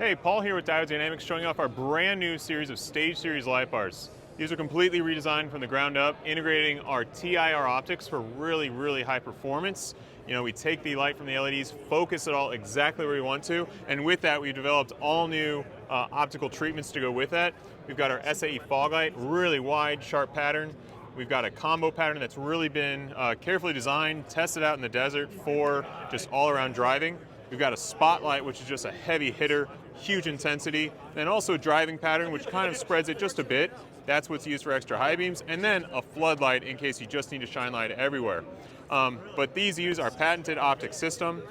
Hey, Paul here with Diode Dynamics, showing off our brand new series of Stage Series light bars. These are completely redesigned from the ground up, integrating our TIR optics for really high performance. You know, we take the light from the LEDs, focus it all exactly where we want to, and with that we've developed all new optical treatments to go with that. We've got our SAE fog light, really wide, sharp pattern. We've got a combo pattern that's really been carefully designed, tested out in the desert for just all-around driving. We've got a spotlight, which is just a heavy hitter, huge intensity, and also a driving pattern, which kind of spreads it just a bit. That's what's used for extra high beams, and then a floodlight in case you just need to shine light everywhere. But these use our patented optic system.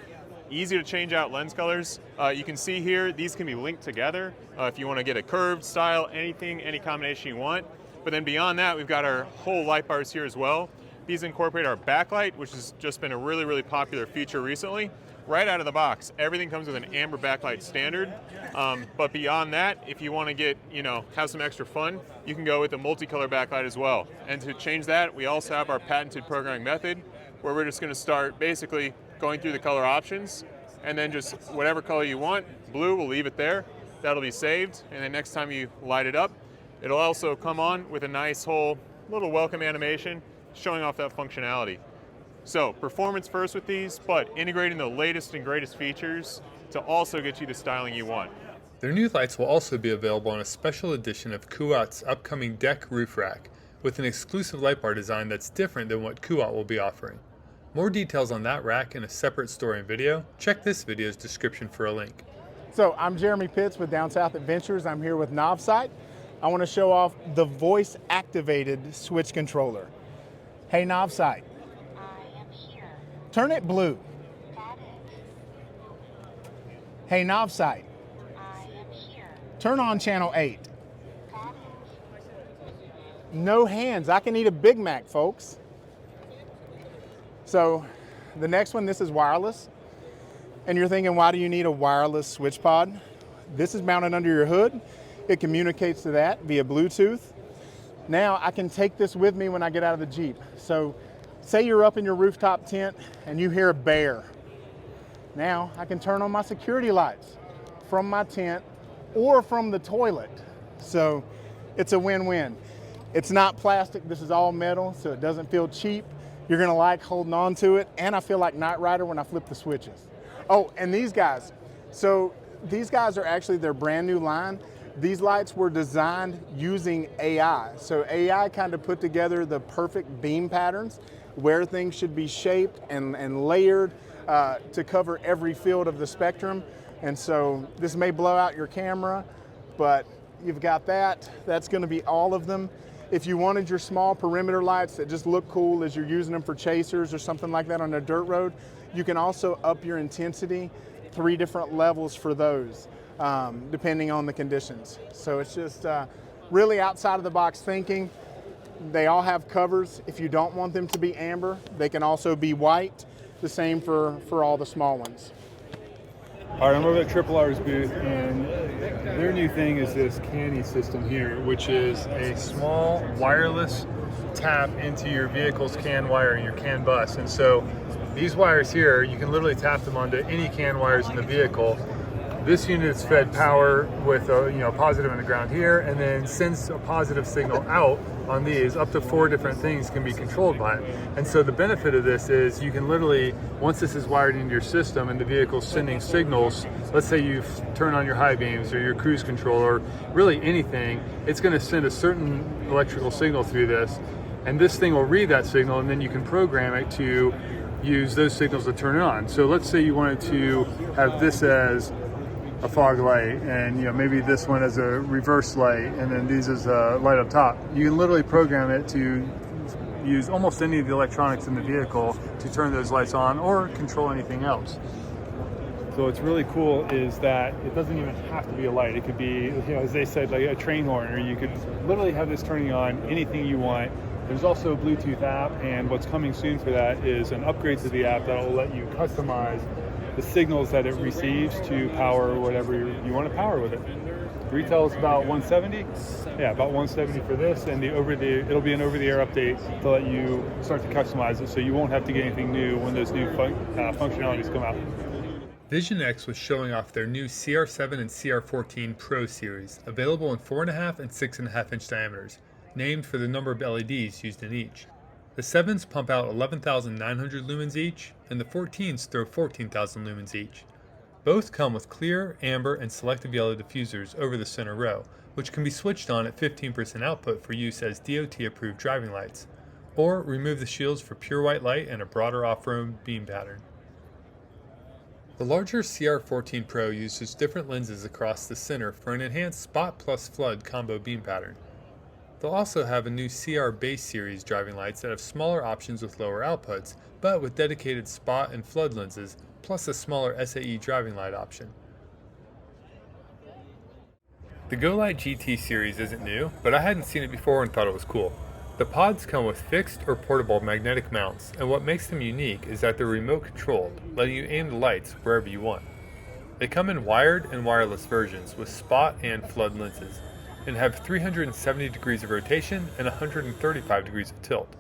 Easy to change out lens colors. You can see here, these can be linked together if you want to get a curved style, anything, any combination you want. But then beyond that, we've got our whole light bars here as well. These incorporate our backlight, which has just been a really popular feature recently. Right out of the box, everything comes with an amber backlight standard. But beyond that, if you want to get, have some extra fun, you can go with a multicolor backlight as well. And to change that, we also have our patented programming method, where we're just going to start basically going through the color options, and then just whatever color you want. Blue, we'll leave it there. That'll be saved, and then next time you light it up, it'll also come on with a nice whole little welcome animation showing off that functionality. So performance first with these, but integrating the latest and greatest features to also get you the styling you want. Their new lights will also be available on a special edition of Kuat's upcoming deck roof rack, with an exclusive light bar design that's different than what Kuat will be offering. More details on that rack in a separate story and video. Check this video's description for a link. So I'm Jeremy Pitts with Down South Adventures. I'm here with NovSight. I want to show off the voice activated switch controller. Hey NovSight. Turn it blue. Hey NovSight. Turn on channel 8. No hands. I can eat a Big Mac, folks. So the next one, this is wireless. And you're thinking, why do you need a wireless switch pod? This is mounted under your hood. It communicates to that via Bluetooth. Now I can take this with me when I get out of the Jeep. So say you're up in your rooftop tent and you hear a bear. Now I can turn on my security lights from my tent or from the toilet. So it's a win-win. It's not plastic, this is all metal, so it doesn't feel cheap. You're gonna like holding on to it, and I feel like Knight Rider when I flip the switches. Oh, and these guys. So these guys are actually their brand new line. These lights were designed using AI. So AI kind of put together the perfect beam patterns, where things should be shaped and layered to cover every field of the spectrum. And so this may blow out your camera, but you've got that. That's going to be all of them. If you wanted your small perimeter lights that just look cool as you're using them for chasers or something like that on a dirt road, you can also up your intensity 3 different levels for those, depending on the conditions. So it's just really outside of the box thinking. They all have covers. If you don't want them to be amber, they can also be white. The same for all the small ones. All right, I'm over at Triple R's booth, and their new thing is this CANBUS system here, which is a small wireless tap into your vehicle's CAN wiring, your CAN bus. And so these wires here, you can literally tap them onto any CAN wires in the vehicle. This unit is fed power with a positive in the ground here, and then sends a positive signal out on these. Up to 4 different things can be controlled by it. And so the benefit of this is you can literally, once this is wired into your system and the vehicle's sending signals, let's say you turn on your high beams or your cruise control or really anything, it's going to send a certain electrical signal through this, and this thing will read that signal, and then you can program it to use those signals to turn it on. So let's say you wanted to have this as a fog light, and maybe this one as a reverse light, and then these as a light up top. You can literally program it to use almost any of the electronics in the vehicle to turn those lights on or control anything else. So what's really cool is that it doesn't even have to be a light. It could be, as they said, like a train horn, or you could literally have this turning on anything you want. There's also a Bluetooth app, and what's coming soon for that is an upgrade to the app that will let you customize the signals that it receives to power whatever you want to power with it. Retail is about $170. Yeah, about $170 for this, and it'll be an over-the-air update to let you start to customize it, so you won't have to get anything new when those new functionalities come out. Vision X was showing off their new CR7 and CR14 Pro series, available in 4.5 and 6.5 inch diameters, named for the number of LEDs used in each. The 7s pump out 11,900 lumens each, and the 14s throw 14,000 lumens each. Both come with clear, amber, and selective yellow diffusers over the center row, which can be switched on at 15% output for use as DOT-approved driving lights, or remove the shields for pure white light and a broader off-road beam pattern. The larger CR14 Pro uses different lenses across the center for an enhanced spot plus flood combo beam pattern. They'll also have a new CR base series driving lights that have smaller options with lower outputs, but with dedicated spot and flood lenses, plus a smaller SAE driving light option. The GoLight GT series isn't new, but I hadn't seen it before and thought it was cool. The pods come with fixed or portable magnetic mounts, and what makes them unique is that they're remote controlled, letting you aim the lights wherever you want. They come in wired and wireless versions with spot and flood lenses, and have 370 degrees of rotation and 135 degrees of tilt.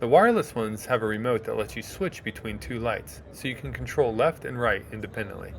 The wireless ones have a remote that lets you switch between two lights, so you can control left and right independently.